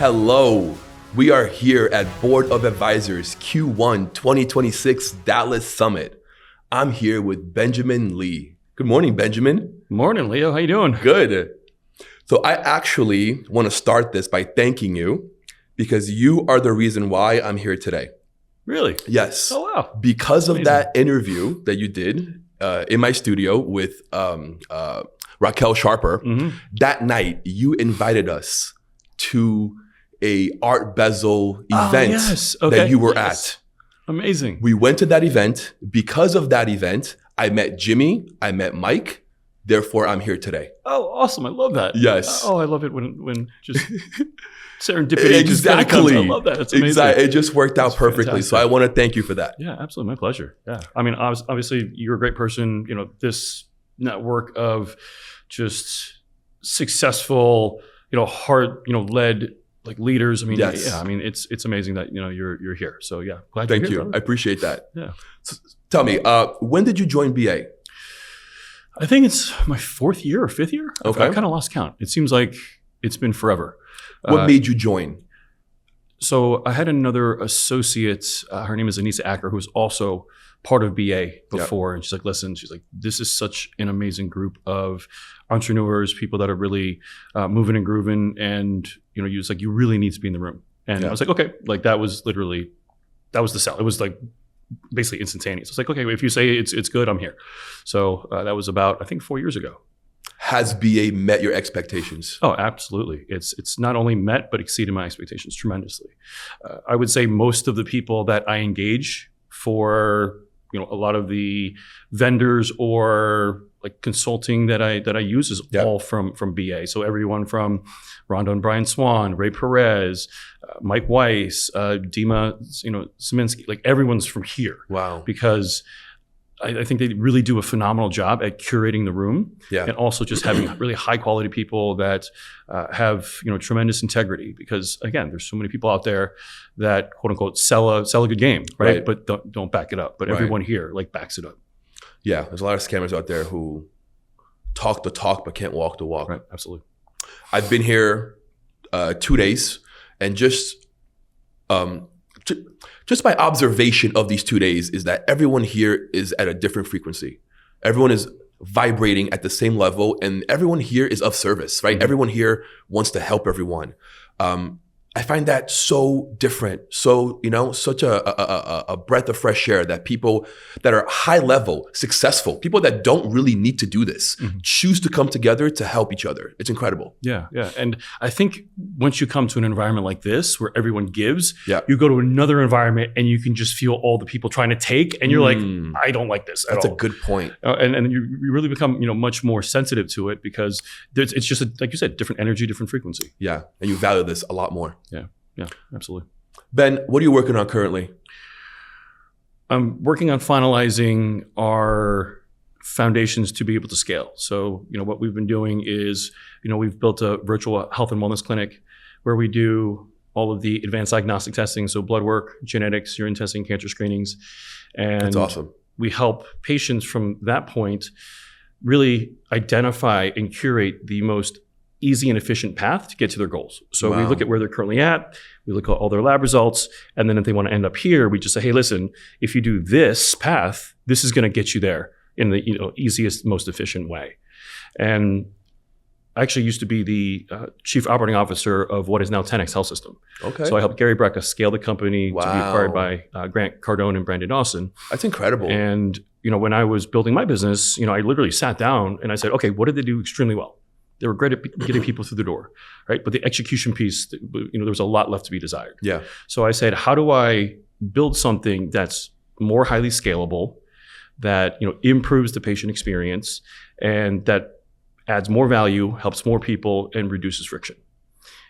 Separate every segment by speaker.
Speaker 1: Hello, we are here at Board of Advisors Q1 2026 Dallas Summit. I'm here with Benjamin Lee. Good morning, Benjamin.
Speaker 2: Morning, Leo. How you doing?
Speaker 1: Good. So I actually want to start this by thanking you because you are the reason why I'm here today.
Speaker 2: Really?
Speaker 1: Yes.
Speaker 2: Oh, wow.
Speaker 1: Because of
Speaker 2: Amazing.
Speaker 1: that interview that you did in my studio with Raquel Sharper, that night you invited us to a Art Basel event that you were at.
Speaker 2: Amazing.
Speaker 1: We went to that event. Because of that event, I met Jimmy, I met Mike. Therefore, I'm here today.
Speaker 2: Oh, awesome. I love that.
Speaker 1: Yes.
Speaker 2: Oh, I love it when just serendipity just kind of comes. I love that. That's amazing.
Speaker 1: Exactly. It just worked out perfectly.
Speaker 2: Fantastic.
Speaker 1: So I want to thank you for that.
Speaker 2: Yeah, absolutely. My pleasure. Yeah. I mean, obviously, you're a great person. You know, this network of just successful, hard, led like leaders. I mean,
Speaker 1: Yes.
Speaker 2: yeah. I mean, it's amazing that you're here. So yeah, glad
Speaker 1: Thank
Speaker 2: you're here.
Speaker 1: you.
Speaker 2: Brother.
Speaker 1: I appreciate that.
Speaker 2: Yeah.
Speaker 1: So, tell me, when did you join BA?
Speaker 2: I think it's my fourth year or fifth year.
Speaker 1: Okay.
Speaker 2: I kind of lost count. It seems like it's been forever.
Speaker 1: What made you join?
Speaker 2: So I had another associate. Her name is Anissa Acker, who was also part of BA before. Yep. And she's like, listen, this is such an amazing group of entrepreneurs, people that are really moving and grooving. And, you really need to be in the room. And I was like, okay, like that was the sell. It was like basically instantaneous. It's like, okay, if you say it's good, I'm here. So that was about, I think, 4 years ago.
Speaker 1: Has BA met your expectations?
Speaker 2: Oh, absolutely. It's not only met, but exceeded my expectations tremendously. I would say most of the people that I engage for, a lot of the vendors or like consulting that I use is all from BA. So everyone from Rhonda and Brian Swan, Ray Perez, Mike Weiss, Dima, Szyminski, like everyone's from here.
Speaker 1: Wow.
Speaker 2: Because I think they really do a phenomenal job at curating the room and also just having really high quality people that have tremendous integrity. Because again, there's so many people out there that quote unquote sell a good game, right? But don't back it up. But everyone here like backs it up.
Speaker 1: Yeah, there's a lot of scammers out there who talk the talk but can't walk the walk.
Speaker 2: Right, absolutely.
Speaker 1: I've been here 2 days, and just by observation of these 2 days is that everyone here is at a different frequency. Everyone is vibrating at the same level, and everyone here is of service, right? Mm-hmm. Everyone here wants to help everyone. I find that so different, so, such a breath of fresh air that people that are high level, successful, people that don't really need to do this, choose to come together to help each other. It's incredible.
Speaker 2: Yeah. And I think once you come to an environment like this where everyone gives, you go to another environment and you can just feel all the people trying to take, and you're like, I don't like this at all.
Speaker 1: That's a good point.
Speaker 2: And you really become, much more sensitive to it because it's just, like you said, different energy, different frequency.
Speaker 1: Yeah. And you value this a lot more.
Speaker 2: Yeah, absolutely.
Speaker 1: Ben, what are you working on currently?
Speaker 2: I'm working on finalizing our foundations to be able to scale. So, what we've been doing is, we've built a virtual health and wellness clinic where we do all of the advanced diagnostic testing. So blood work, genetics, urine testing, cancer screenings. And
Speaker 1: that's awesome.
Speaker 2: We help patients from that point really identify and curate the most easy and efficient path to get to their goals. So we look at where they're currently at, we look at all their lab results, and then if they want to end up here, we just say, hey, listen, if you do this path, this is going to get you there in the easiest, most efficient way. And I actually used to be the chief operating officer of what is now 10X Health System. Okay. So I helped Gary Brecka scale the company to be acquired by Grant Cardone and Brandon Dawson.
Speaker 1: That's incredible.
Speaker 2: And when I was building my business, I literally sat down and I said, okay, what did they do extremely well? They were great at getting people through the door, right? But the execution piece, there was a lot left to be desired. Yeah. So I said, how do I build something that's more highly scalable, that improves the patient experience, and that adds more value, helps more people, and reduces friction?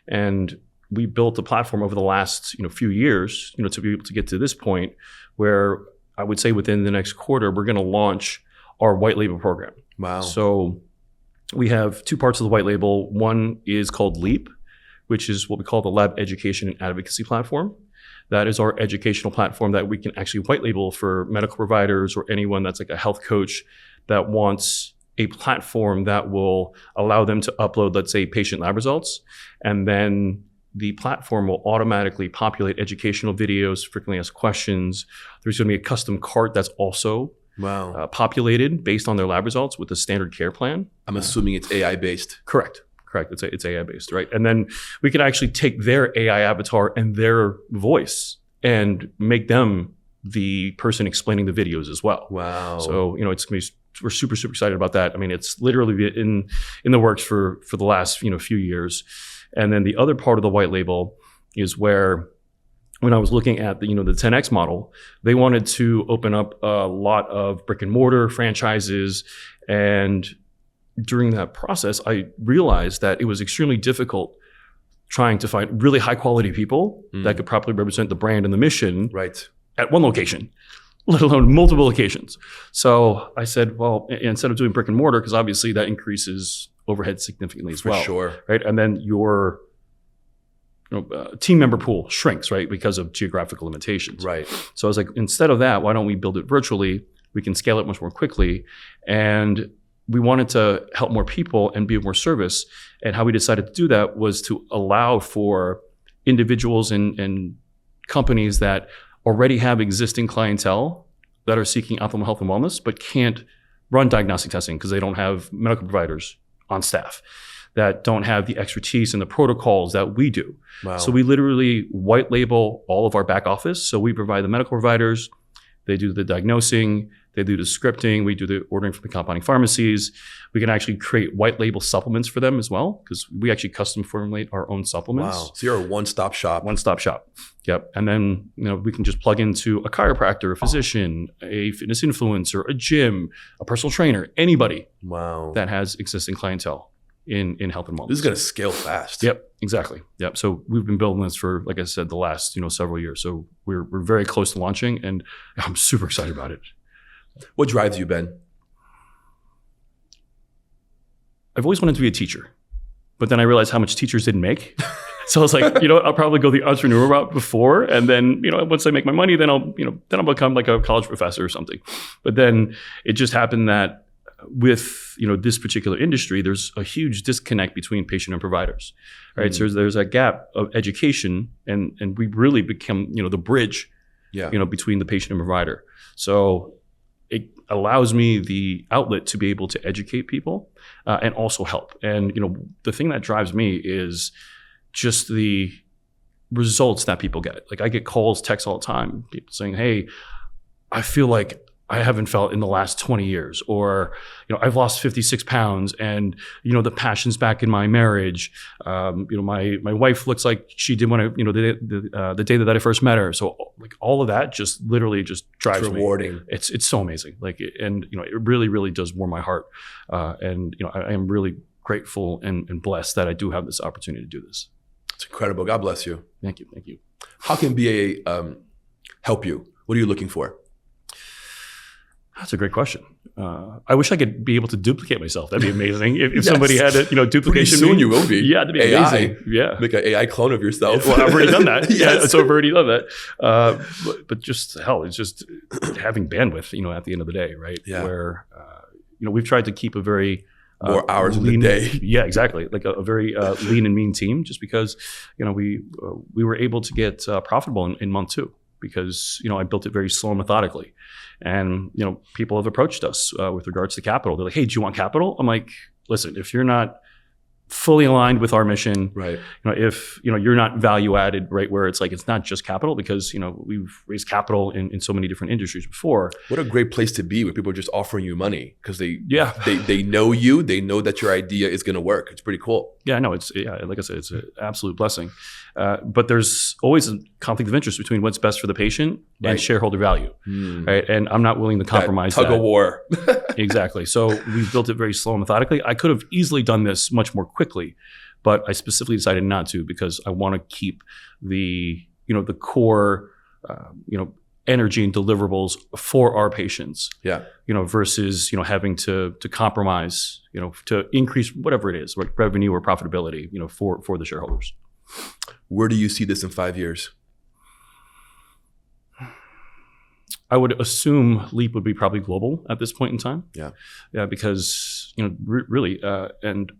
Speaker 2: And we built a platform over the last few years, to be able to get to this point where I would say within the next quarter we're going to launch our white label program. Wow. So we have two parts of the white label. One is called LEAP, which is what we call the Lab Education and Advocacy Platform. That is our educational platform that we can actually white label for medical providers or anyone that's like a health coach that wants a platform that will allow them to upload, let's say, patient lab results, and then the platform will automatically populate educational videos, frequently asked questions. There's going to be a custom cart that's also populated based on their lab results with a standard care plan.
Speaker 1: I'm assuming it's AI based.
Speaker 2: Correct. It's AI based, right? And then we can actually take their AI avatar and their voice and make them the person explaining the videos as well.
Speaker 1: Wow.
Speaker 2: So, we're super, super excited about that. I mean, it's literally in the works for the last, few years. And then the other part of the white label is where, when I was looking at the 10X model, they wanted to open up a lot of brick and mortar franchises. And during that process, I realized that it was extremely difficult trying to find really high quality people that could properly represent the brand and the mission at one location, let alone multiple locations. So I said, well, instead of doing brick and mortar, because obviously that increases overhead significantly as well.
Speaker 1: For sure.
Speaker 2: Right. And then your team member pool shrinks, right, because of geographical limitations.
Speaker 1: Right.
Speaker 2: So I was like, instead of that, why don't we build it virtually? We can scale it much more quickly. And we wanted to help more people and be of more service. And how we decided to do that was to allow for individuals and companies that already have existing clientele that are seeking optimal health and wellness, but can't run diagnostic testing because they don't have medical providers on staff, that don't have the expertise and the protocols that we do.
Speaker 1: Wow.
Speaker 2: So we literally white label all of our back office. So we provide the medical providers, they do the diagnosing, they do the scripting, we do the ordering from the compounding pharmacies. We can actually create white label supplements for them as well, because we actually custom formulate our own supplements.
Speaker 1: Wow. So you're a one-stop shop.
Speaker 2: One-stop shop. Yep. And then, we can just plug into a chiropractor, a physician, a fitness influencer, a gym, a personal trainer, anybody that has existing clientele in health and wellness.
Speaker 1: This is going to scale fast.
Speaker 2: Yep, exactly. Yep. So we've been building this for, like I said, the last, several years. So we're very close to launching, and I'm super excited about it.
Speaker 1: What drives you, Ben?
Speaker 2: I've always wanted to be a teacher, but then I realized how much teachers didn't make. So I was like, I'll probably go the entrepreneur route before, and then, once I make my money, then I'll become like a college professor or something. But then it just happened that with, this particular industry, there's a huge disconnect between patient and providers, right? So there's a gap of education, and we really become, the bridge, between the patient and provider. So it allows me the outlet to be able to educate people and also help. And, the thing that drives me is just the results that people get. Like, I get calls, texts all the time, people saying, hey, I feel like I haven't felt in the last 20 years, or, I've lost 56 pounds and, the passion's back in my marriage. My wife looks like she did when the day that I first met her. So like all of that just literally just drives me.
Speaker 1: Rewarding.
Speaker 2: It's so amazing. It really, really does warm my heart. I am really grateful and blessed that I do have this opportunity to do this.
Speaker 1: It's incredible. God bless you.
Speaker 2: Thank you. Thank you.
Speaker 1: How can BA help you? What are you looking for?
Speaker 2: That's a great question. I wish I could be able to duplicate myself. That'd be amazing. If somebody had a duplication.
Speaker 1: Pretty soon you will be.
Speaker 2: Yeah, that'd be
Speaker 1: AI.
Speaker 2: amazing. Yeah,
Speaker 1: make an AI clone of yourself.
Speaker 2: Well, I've already done that.
Speaker 1: Yes.
Speaker 2: Yeah, so I've already done that. But just it's just having bandwidth. At the end of the day, right?
Speaker 1: Yeah.
Speaker 2: Where we've tried to keep a very
Speaker 1: more hours
Speaker 2: lean,
Speaker 1: in the day.
Speaker 2: Yeah, exactly. Like a very lean and mean team, just because we were able to get profitable in month 2. Because I built it very slow and methodically, and people have approached us with regards to capital. They're like, "Hey, do you want capital?" I'm like, "Listen, if you're not fully aligned with our mission,
Speaker 1: right?
Speaker 2: If you're not value added, right? Where it's like it's not just capital, because we've raised capital in so many different industries before.
Speaker 1: What a great place to be, where people are just offering you money because they know you, they know that your idea is going to work. It's pretty cool.
Speaker 2: Yeah, no, like I said, it's an absolute blessing. But there's always a conflict of interest between what's best for the patient and shareholder value, right? And I'm not willing to compromise that.
Speaker 1: Tug of war.
Speaker 2: Exactly. So we built it very slow and methodically. I could have easily done this much more quickly, but I specifically decided not to, because I want to keep the core energy and deliverables for our patients.
Speaker 1: Yeah.
Speaker 2: Versus having to compromise to increase whatever it is, like revenue or profitability for the shareholders.
Speaker 1: Where do you see this in 5 years?
Speaker 2: I would assume Leap would be probably global at this point in time.
Speaker 1: Yeah.
Speaker 2: Yeah, because really, and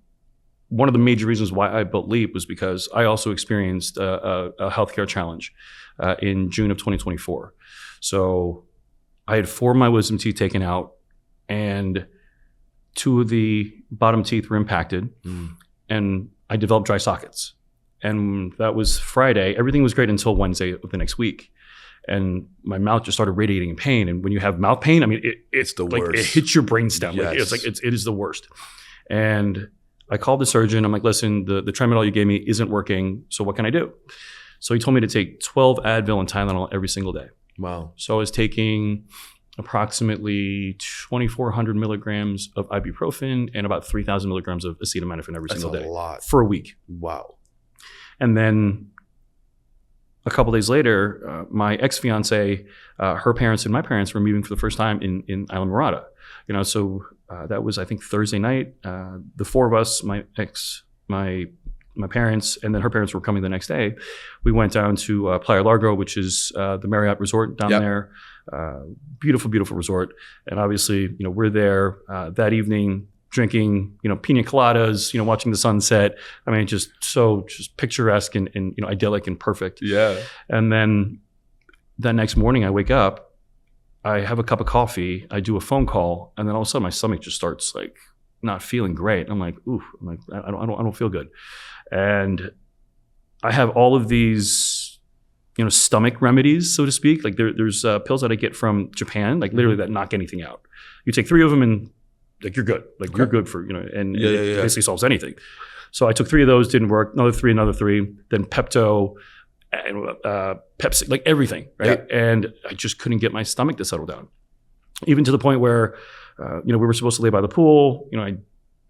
Speaker 2: one of the major reasons why I built Leap was because I also experienced a healthcare challenge in June of 2024. So I had 4 of my wisdom teeth taken out, and 2 of the bottom teeth were impacted, and I developed dry sockets. And that was Friday. Everything was great until Wednesday of the next week. And my mouth just started radiating in pain. And when you have mouth pain, I mean, it's the worst. It hits your brainstem.
Speaker 1: Yes.
Speaker 2: It is the worst. And I called the surgeon. I'm like, listen, the Tramadol you gave me isn't working. So what can I do? So he told me to take 12 Advil and Tylenol every single day.
Speaker 1: Wow.
Speaker 2: So I was taking approximately 2,400 milligrams of ibuprofen and about 3,000 milligrams of acetaminophen every single day.
Speaker 1: That's a lot.
Speaker 2: For a week.
Speaker 1: Wow.
Speaker 2: And then a couple days later, my ex-fiance, her parents and my parents were meeting for the first time in Isla Mirada. So that was, I think, Thursday night. The 4 of us, my ex, my parents, and then her parents were coming the next day. We went down to Playa Largo, which is the Marriott resort down there. Beautiful, beautiful resort. And obviously, we're there that evening, drinking, pina coladas, watching the sunset. I mean, just picturesque and idyllic and perfect.
Speaker 1: Yeah.
Speaker 2: And then that next morning I wake up, I have a cup of coffee, I do a phone call, and then all of a sudden my stomach just starts like not feeling great. I'm like, ooh, I don't feel good. And I have all of these, stomach remedies, so to speak. Like there's pills that I get from Japan, like literally that knock anything out. You take 3 of them and like you're good. Like you're good for, and it basically solves anything. So I took 3 of those, didn't work. Another 3, then Pepto and Pepsi, like everything, right? Yeah. And I just couldn't get my stomach to settle down. Even to the point where, we were supposed to lay by the pool. I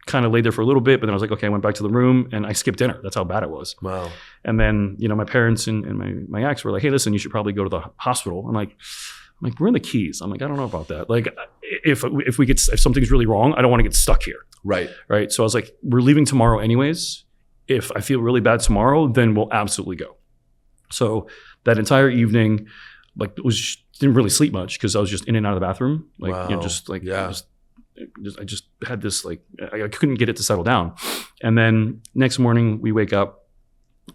Speaker 2: kind of laid there for a little bit, but then I was like, okay, I went back to the room and I skipped dinner. That's how bad it was.
Speaker 1: Wow. And
Speaker 2: then, my parents and my ex were like, hey, listen, you should probably go to the hospital. I'm like, we're in the Keys. I'm like, I don't know about that. Like, if something's really wrong, I don't want to get stuck here.
Speaker 1: Right.
Speaker 2: Right. So I was like, we're leaving tomorrow anyways. If I feel really bad tomorrow, then we'll absolutely go. So that entire evening, like, didn't really sleep much because I was just in and out of the bathroom. Like,
Speaker 1: wow.
Speaker 2: I just had this, like, I couldn't get it to settle down. And then next morning we wake up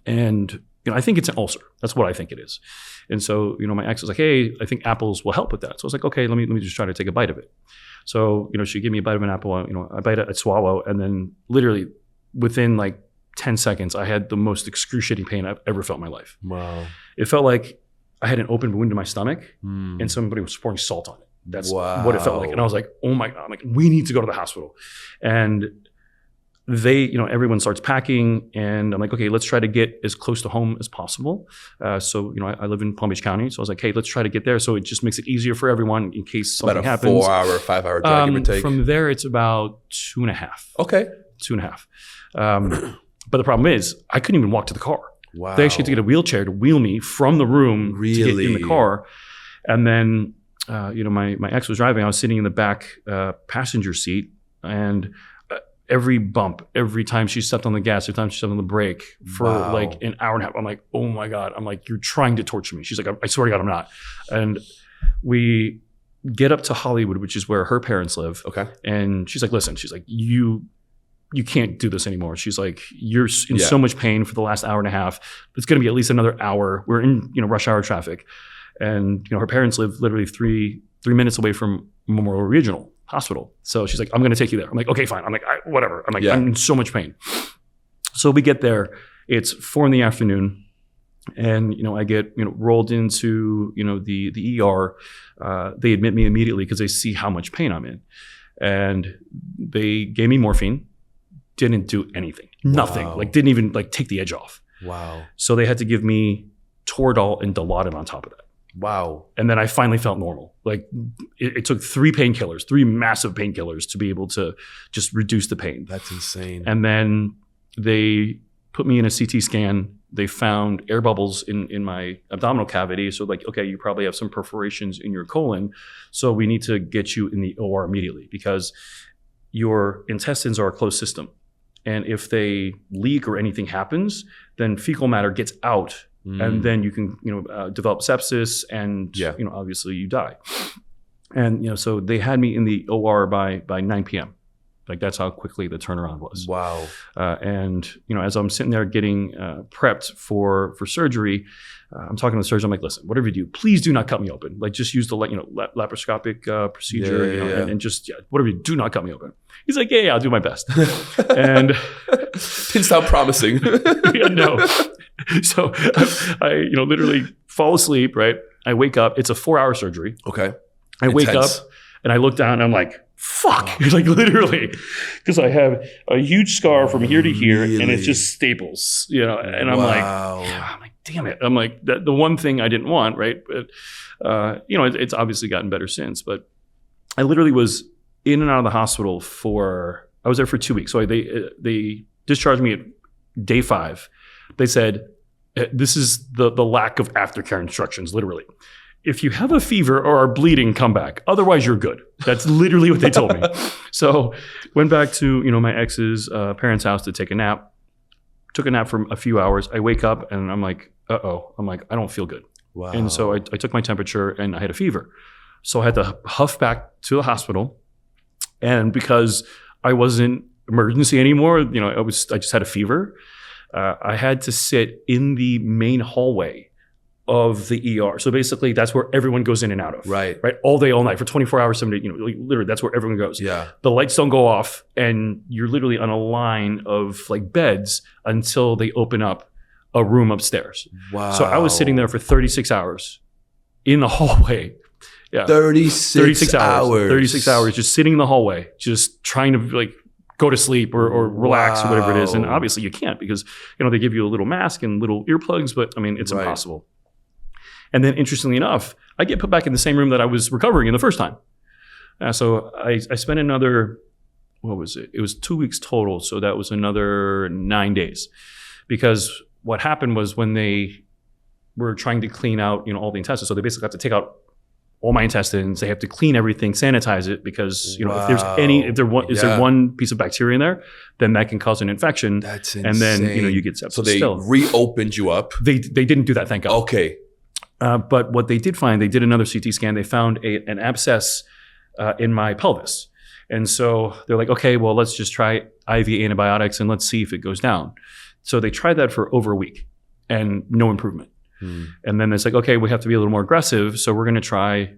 Speaker 2: and, I think it's an ulcer. That's what I think it is. And so, my ex was like, hey, I think apples will help with that. So I was like, okay, let me just try to take a bite of it. So, she gave me a bite of an apple, I bite it, I swallow, and then literally within like 10 seconds, I had the most excruciating pain I've ever felt in my life.
Speaker 1: Wow.
Speaker 2: It felt like I had an open wound in my stomach and somebody was pouring salt on it. That's what it felt like. And I was like, oh my God, I'm like, we need to go to the hospital. And they, everyone starts packing and I'm like, okay, let's try to get as close to home as possible. So, I live in Palm Beach County. So I was like, hey, let's try to get there. So it just makes it easier for everyone in case something happens.
Speaker 1: About a 4-hour, 5-hour drive, give or take?
Speaker 2: From there, it's about 2.5.
Speaker 1: Okay.
Speaker 2: 2.5. But the problem is I couldn't even walk to the car.
Speaker 1: Wow.
Speaker 2: They actually had to get a wheelchair to wheel me from the room to get in the car. And then, my ex was driving. I was sitting in the back passenger seat, and every bump, every time she stepped on the gas, every time she stepped on the brake for like an hour and a half, I'm like, oh my God. I'm like, you're trying to torture me. She's like, I swear to God, I'm not. And we get up to Hollywood, which is where her parents live.
Speaker 1: Okay.
Speaker 2: And she's like, listen, she's like, you can't do this anymore. She's like, you're in so much pain for the last hour and a half. It's going to be at least another hour. We're in, rush hour traffic. And, her parents live literally three minutes away from Memorial Regional Hospital. So she's like, I'm going to take you there. I'm like, okay, fine. I'm like, whatever. I'm like, I'm in so much pain. So we get there. It's 4 p.m. And, I get, rolled into, the ER. They admit me immediately because they see how much pain I'm in. And they gave me morphine. Didn't do anything. Nothing.
Speaker 1: Wow.
Speaker 2: Like, didn't even like take the edge off.
Speaker 1: Wow.
Speaker 2: So they had to give me Toradol and Dilaudid on top of that.
Speaker 1: Wow.
Speaker 2: And then I finally felt normal. Like it took 3 painkillers, 3 massive painkillers to be able to just reduce the pain.
Speaker 1: That's insane.
Speaker 2: And then they put me in a CT scan. They found air bubbles in my abdominal cavity. So like, okay, you probably have some perforations in your colon. So we need to get you in the OR immediately because your intestines are a closed system. And if they leak or anything happens, then fecal matter gets out. And then you can, develop sepsis and, obviously you die. And, so they had me in the OR by 9 p.m. Like that's how quickly the turnaround was.
Speaker 1: Wow.
Speaker 2: And as I'm sitting there getting prepped for surgery, I'm talking to the surgeon. I'm like, listen, whatever you do, please do not cut me open. Like just use the laparoscopic procedure, and just whatever you do not cut me open. He's like, yeah, I'll do my best. And
Speaker 1: didn't sound promising.
Speaker 2: Yeah, no. So I literally fall asleep. Right. I wake up. It's a 4-hour surgery.
Speaker 1: Okay.
Speaker 2: I wake up and I look down and I'm like, fuck, like literally, because I have a huge scar from here to here, and it's just staples, and I'm like, damn it. I'm like, the one thing I didn't want, right? But, it's obviously gotten better since, but I literally was in and out of the hospital I was there for 2 weeks. So they discharged me at day 5. They said, this is the lack of aftercare instructions, literally. If you have a fever or are bleeding, come back. Otherwise, you're good. That's literally what they told me. So went back to, my ex's parents' house to take a nap. Took a nap for a few hours. I wake up and I'm like, uh-oh. I'm like, I don't feel good.
Speaker 1: Wow.
Speaker 2: And so I took my temperature and I had a fever. So I had to huff back to the hospital. And because I wasn't emergency anymore, I just had a fever. I had to sit in the main hallway of the ER. So basically that's where everyone goes in and out of. Right. All day, all night for 24 hours, 7 days, literally that's where everyone goes.
Speaker 1: Yeah.
Speaker 2: The lights don't go off and you're literally on a line of like beds until they open up a room upstairs.
Speaker 1: Wow.
Speaker 2: So I was sitting there for 36 hours in the hallway. Yeah.
Speaker 1: 36 hours.
Speaker 2: 36 hours just sitting in the hallway, just trying to like go to sleep or relax or whatever it is. And obviously you can't because, they give you a little mask and little earplugs, but I mean, it's impossible. And then interestingly enough, I get put back in the same room that I was recovering in the first time. So I spent another, what was it? It was 2 weeks total. So that was another 9 days. Because what happened was when they were trying to clean out, all the intestines. So they basically have to take out all my intestines. They have to clean everything, sanitize it, because if there's there one piece of bacteria in there, then that can cause an infection.
Speaker 1: That's insane.
Speaker 2: And then you get sepsis.
Speaker 1: So they reopened you up.
Speaker 2: They didn't do that, thank God.
Speaker 1: Okay.
Speaker 2: But what they did find, they did another CT scan. They found an abscess in my pelvis. And so they're like, okay, well, let's just try IV antibiotics and let's see if it goes down. So they tried that for over a week and no improvement. And then it's like, okay, we have to be a little more aggressive. So we're going to try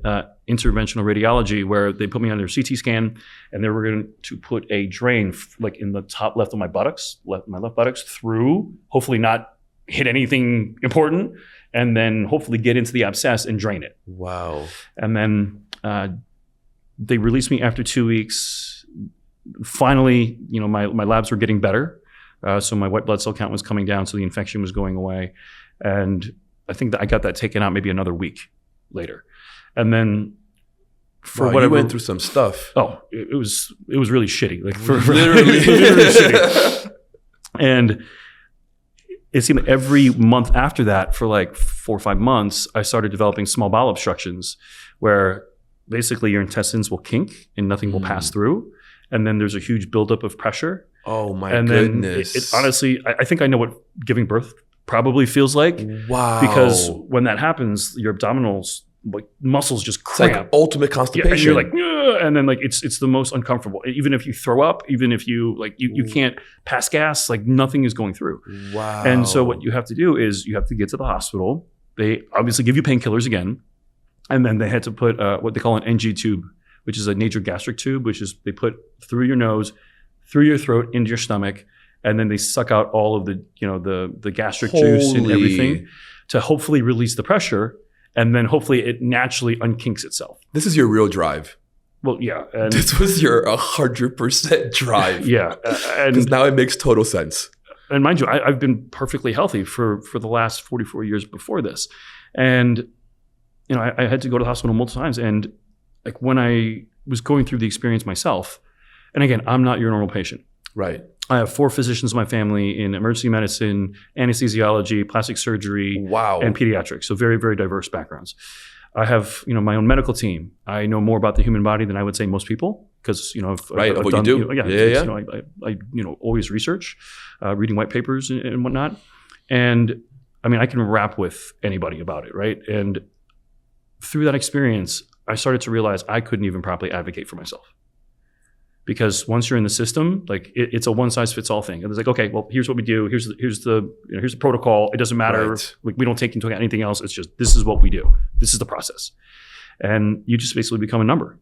Speaker 2: interventional radiology, where they put me on their CT scan and they were going to put a drain like in the top left of my buttocks, my left buttocks, through, hopefully not hit anything important, and then hopefully get into the abscess and drain it.
Speaker 1: Wow.
Speaker 2: And then they released me after 2 weeks. Finally, my labs were getting better. So my white blood cell count was coming down, so the infection was going away. And I think that I got that taken out maybe another week later. And then
Speaker 1: whatever, you went through some stuff.
Speaker 2: Oh, it was really shitty. Like
Speaker 1: literally
Speaker 2: shitty. And it seemed like every month after that, for like 4 or 5 months, I started developing small bowel obstructions, where basically your intestines will kink and nothing will pass through. And then there's a huge buildup of pressure.
Speaker 1: Oh my
Speaker 2: goodness. Then it honestly, I think I know what giving birth probably feels like.
Speaker 1: Wow.
Speaker 2: Because when that happens, your abdominals, like muscles just cramp.
Speaker 1: It's like ultimate constipation.
Speaker 2: Yeah, and you're like, ugh, and then like it's the most uncomfortable. Even if you throw up, even if you like you can't pass gas, like nothing is going through.
Speaker 1: Wow.
Speaker 2: And so what you have to do is you have to get to the hospital. They obviously give you painkillers again, and then they had to put what they call an NG tube, which is a nasogastric tube, which is they put through your nose, through your throat, into your stomach, and then they suck out all of the the gastric juice and everything to hopefully release the pressure. And then hopefully it naturally unkinks itself.
Speaker 1: This is your real drive.
Speaker 2: Well, yeah. And
Speaker 1: this was your 100% drive.
Speaker 2: Yeah.
Speaker 1: Because now it makes total sense.
Speaker 2: And mind you, I've been perfectly healthy for the last 44 years before this. And, I had to go to the hospital multiple times. And like when I was going through the experience myself, and again, I'm not your normal patient.
Speaker 1: Right.
Speaker 2: I have 4 physicians in my family in emergency medicine, anesthesiology, plastic surgery, and pediatrics. So very, very diverse backgrounds. I have, my own medical team. I know more about the human body than I would say most people, because, I've
Speaker 1: what
Speaker 2: done,
Speaker 1: you do.
Speaker 2: I always research, reading white papers and whatnot. And I mean, I can rap with anybody about it, right? And through that experience, I started to realize I couldn't even properly advocate for myself. Because once you're in the system, like it's a one size fits all thing. And it's like, okay, well, here's what we do. Here's the protocol. It doesn't matter.
Speaker 1: Right.
Speaker 2: We don't take into account anything else. It's just, this is what we do. This is the process. And you just basically become a number,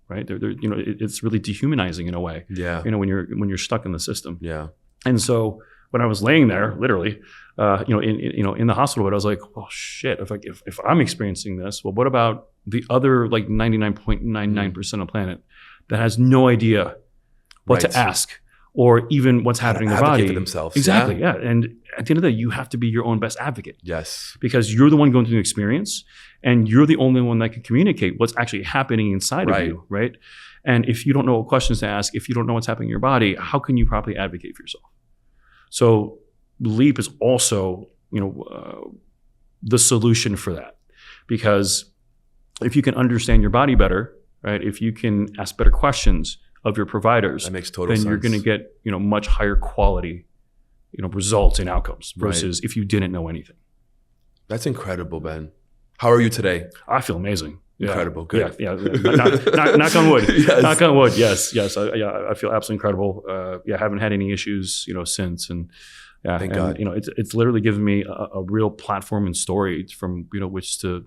Speaker 2: right? It's really dehumanizing in a way.
Speaker 1: Yeah.
Speaker 2: When you're stuck in the system.
Speaker 1: Yeah.
Speaker 2: And so when I was laying there, literally, in the hospital bed, I was like, oh shit, if I'm experiencing this, well, what about the other like 99.99% of the planet that has no idea what to ask or even what's happening in their body?
Speaker 1: For themselves.
Speaker 2: Exactly, yeah. And at the end of the day, you have to be your own best advocate.
Speaker 1: Yes.
Speaker 2: Because you're the one going through the experience and you're the only one that can communicate what's actually happening inside of you, right? And if you don't know what questions to ask, if you don't know what's happening in your body, how can you properly advocate for yourself? So LEAP is also, the solution for that. Because if you can understand your body better, right? If you can ask better questions of your providers,
Speaker 1: that makes total
Speaker 2: then
Speaker 1: sense.
Speaker 2: You're going to get, much higher quality, results and outcomes versus if you didn't know anything. That's
Speaker 1: incredible, Ben. How are you today?
Speaker 2: I feel amazing. Yeah.
Speaker 1: Incredible. Good.
Speaker 2: Yeah. Knock on wood.
Speaker 1: Yes.
Speaker 2: Knock on wood. Yes. I feel absolutely incredible. I haven't had any issues, since. And
Speaker 1: thank God.
Speaker 2: It's literally given me a real platform and story from which to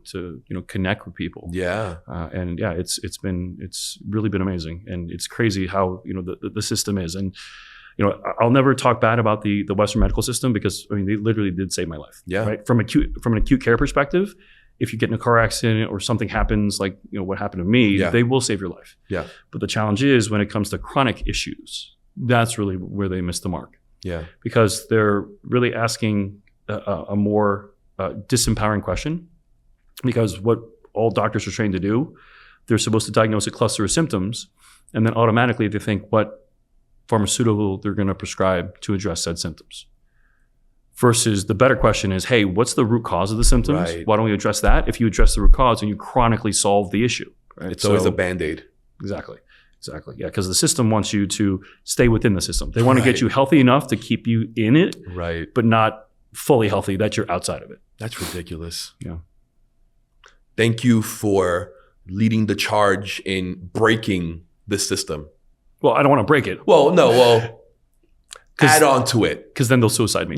Speaker 2: connect with people.
Speaker 1: Yeah.
Speaker 2: It's really been amazing, and it's crazy how the system is. And I'll never talk bad about the Western medical system because they literally did save my life.
Speaker 1: Yeah.
Speaker 2: Right. From an acute care perspective, if you get in a car accident or something happens like what happened to me, they will save your life.
Speaker 1: Yeah.
Speaker 2: But the challenge is when it comes to chronic issues, that's really where they miss the mark.
Speaker 1: Yeah.
Speaker 2: Because they're really asking a more disempowering question. Because what all doctors are trained to do, they're supposed to diagnose a cluster of symptoms, and then automatically they think what pharmaceutical they're going to prescribe to address said symptoms. Versus the better question is, hey, what's the root cause of the symptoms?
Speaker 1: Right.
Speaker 2: Why don't we address that? If you address the root cause, and you chronically solve the issue. Right?
Speaker 1: It's always a Band-Aid.
Speaker 2: Exactly. Yeah, because the system wants you to stay within the system. They want to get you healthy enough to keep you in it, but not fully healthy that you're outside of it.
Speaker 1: That's ridiculous.
Speaker 2: Yeah.
Speaker 1: Thank you for leading the charge in breaking the system.
Speaker 2: Well, I don't want to break it.
Speaker 1: Well, no, add on to it.
Speaker 2: Because then they'll suicide me.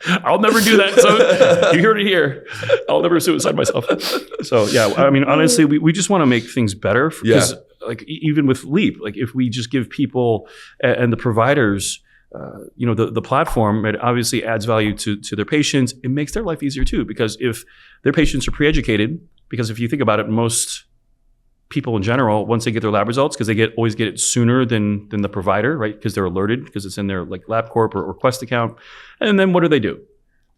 Speaker 2: I'll never do that. So you heard it here. I'll never suicide myself. So yeah, honestly, we just want to make things better. Because even with LEAP, like if we just give people and the providers, the platform, it obviously adds value to their patients. It makes their life easier too. Because if their patients are pre-educated, because if you think about it, most people in general, once they get their lab results, because they always get it sooner than the provider, right? Because they're alerted, because it's in their like LabCorp or Quest account. And then what do?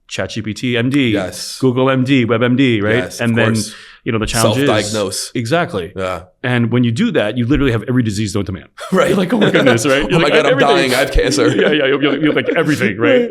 Speaker 2: ChatGPT MD, Google MD, WebMD, right?
Speaker 1: Yes,
Speaker 2: and then, the challenge is
Speaker 1: self-diagnose.
Speaker 2: Exactly.
Speaker 1: Yeah.
Speaker 2: And when you do that, you literally have every disease known to man.
Speaker 1: Right.
Speaker 2: You're like, oh my goodness, right?
Speaker 1: Oh my God, I'm dying. I have cancer.
Speaker 2: Yeah. You have like everything, right?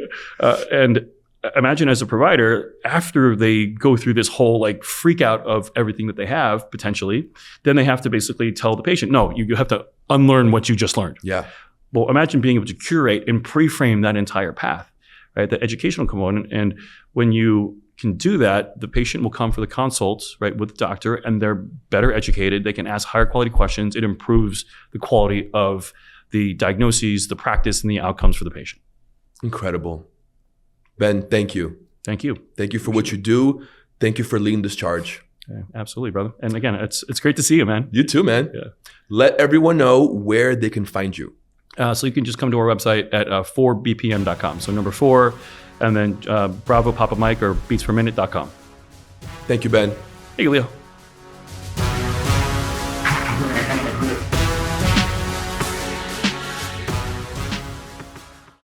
Speaker 2: And imagine as a provider, after they go through this whole like freak out of everything that they have potentially, then they have to basically tell the patient, no, you have to unlearn what you just learned.
Speaker 1: Yeah.
Speaker 2: Well, imagine being able to curate and pre-frame that entire path, right? The educational component. And when you can do that, the patient will come for the consults, right, with the doctor, and they're better educated. They can ask higher quality questions. It improves the quality of the diagnoses, the practice, and the outcomes for the patient.
Speaker 1: Incredible. Ben, thank you.
Speaker 2: Thank you.
Speaker 1: Thank you for what you do. Thank you for leading this charge.
Speaker 2: Yeah, absolutely, brother. And again, it's great to see you, man.
Speaker 1: You too, man.
Speaker 2: Yeah.
Speaker 1: Let everyone know where they can find you.
Speaker 2: So you can just come to our website at 4bpm.com. So number 4, and then Bravo Papa Mike or beatsperminute.com.
Speaker 1: Thank you, Ben.
Speaker 2: Hey, Leo.